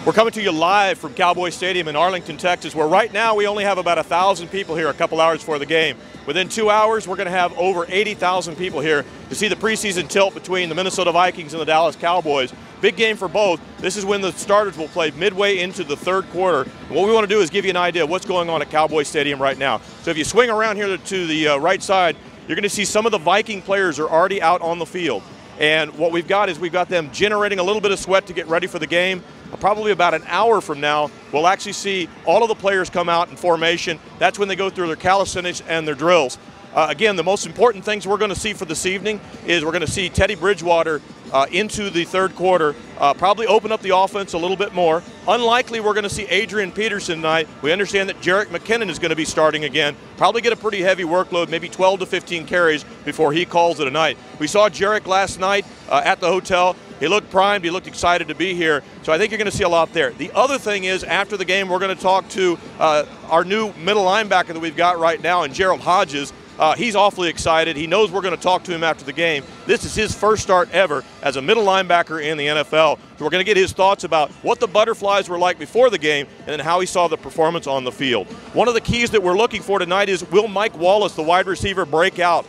We're coming to you live from Cowboy Stadium in Arlington, Texas, where right now we only have about 1,000 people here a couple hours before the game. Within 2 hours, we're going to have over 80,000 people here to see the preseason tilt between the Minnesota Vikings and the Dallas Cowboys. Big game for both. This is when the starters will play midway into the third quarter. And what we want to do is give you an idea of what's going on at Cowboy Stadium right now. So if you swing around here to the right side, you're going to see some of the Viking players are already out on the field. And what we've got is we've got them generating a little bit of sweat to get ready for the game. Probably about an hour from now, we'll actually see all of the players come out in formation. That's when they go through their calisthenics and their drills. Again, the most important things we're going to see for this evening is we're going to see Teddy Bridgewater into the third quarter, probably open up the offense a little bit more. Unlikely we're going to see Adrian Peterson tonight. We understand that Jerick McKinnon is going to be starting again. Probably get a pretty heavy workload, maybe 12 to 15 carries before he calls it a night. We saw Jerick last night at the hotel. He looked primed. He looked excited to be here. So I think you're going to see a lot there. The other thing is, after the game, we're going to talk to our new middle linebacker that we've got right now, and Gerald Hodges. He's awfully excited. He knows we're going to talk to him after the game. This is his first start ever as a middle linebacker in the NFL. So we're going to get his thoughts about what the Butterflies were like before the game and then how he saw the performance on the field. One of the keys that we're looking for tonight is, will Mike Wallace, the wide receiver, break out?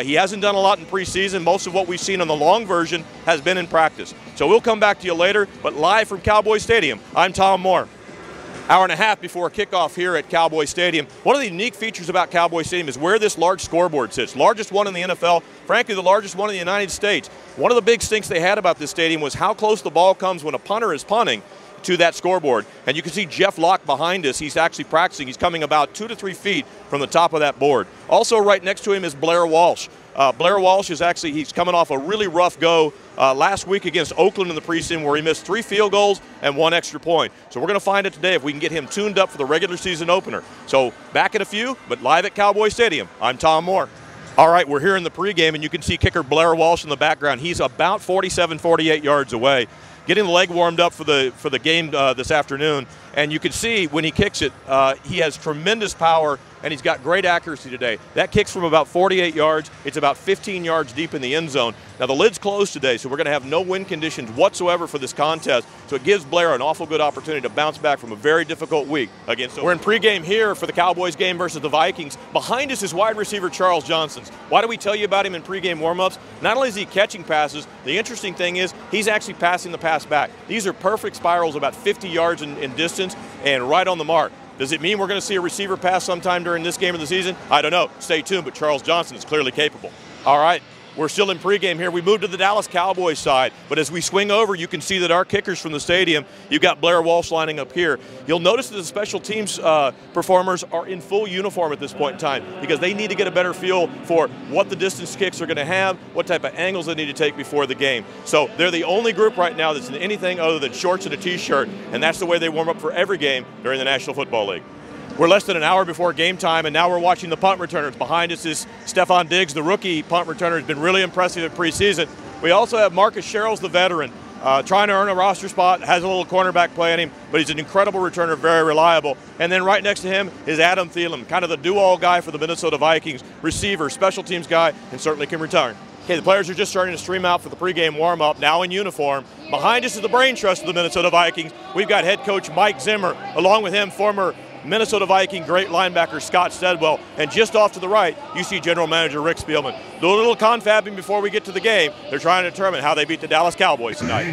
He hasn't done a lot in preseason. Most of what we've seen on the long version has been in practice. So we'll come back to you later, but live from Cowboy Stadium, I'm Tom Moore. Hour and a half before kickoff here at Cowboy Stadium. One of the unique features about Cowboy Stadium is where this large scoreboard sits. Largest one in the NFL, frankly the largest one in the United States. One of the big stinks they had about this stadium was how close the ball comes when a punter is punting to that scoreboard. And you can see Jeff Locke behind us. He's actually practicing. He's coming about 2 to 3 feet from the top of that board. Also right next to him is Blair Walsh. Blair Walsh is actually, he's coming off a really rough go last week against Oakland in the preseason, where he missed 3 field goals and 1 extra point. So we're going to find out today if we can get him tuned up for the regular season opener. So back in a few, but live at Cowboy Stadium, I'm Tom Moore. All right, we're here in the pregame, and you can see kicker Blair Walsh in the background. He's about 47, 48 yards away, getting the leg warmed up for the game this afternoon. And you can see when he kicks it, he has tremendous power, and he's got great accuracy today. That kicks from about 48 yards. It's about 15 yards deep in the end zone. Now, the lid's closed today, so we're going to have no wind conditions whatsoever for this contest. So it gives Blair an awful good opportunity to bounce back from a very difficult week against. We're in pregame here for the Cowboys game versus the Vikings. Behind us is wide receiver Charles Johnson. Why do we tell you about him in pregame warmups? Not only is he catching passes, the interesting thing is he's actually passing the pass back. These are perfect spirals, about 50 yards in distance and right on the mark. Does it mean we're going to see a receiver pass sometime during this game of the season? I don't know. Stay tuned, but Charles Johnson is clearly capable. All right, we're still in pregame here. We moved to the Dallas Cowboys side, but as we swing over, you can see that our kickers from the stadium, you've got Blair Walsh lining up here. You'll notice that the special teams performers are in full uniform at this point in time because they need to get a better feel for what the distance kicks are going to have, what type of angles they need to take before the game. So they're the only group right now that's in anything other than shorts and a T-shirt, and that's the way they warm up for every game during the National Football League. We're less than an hour before game time, and now we're watching the punt returners. Behind us is Stephon Diggs, the rookie punt returner, has been really impressive in preseason. We also have Marcus Sherrills, the veteran, trying to earn a roster spot, has a little cornerback play in him, but he's an incredible returner, very reliable. And then right next to him is Adam Thielen, kind of the do-all guy for the Minnesota Vikings, receiver, special teams guy, and certainly can return. Okay, the players are just starting to stream out for the pregame warm-up, now in uniform. Behind us is the brain trust of the Minnesota Vikings. We've got head coach Mike Zimmer, along with him, former Minnesota Viking great linebacker Scott Steadwell, and just off to the right, you see general manager Rick Spielman. Do a little confabbing before we get to the game. They're trying to determine how they beat the Dallas Cowboys tonight.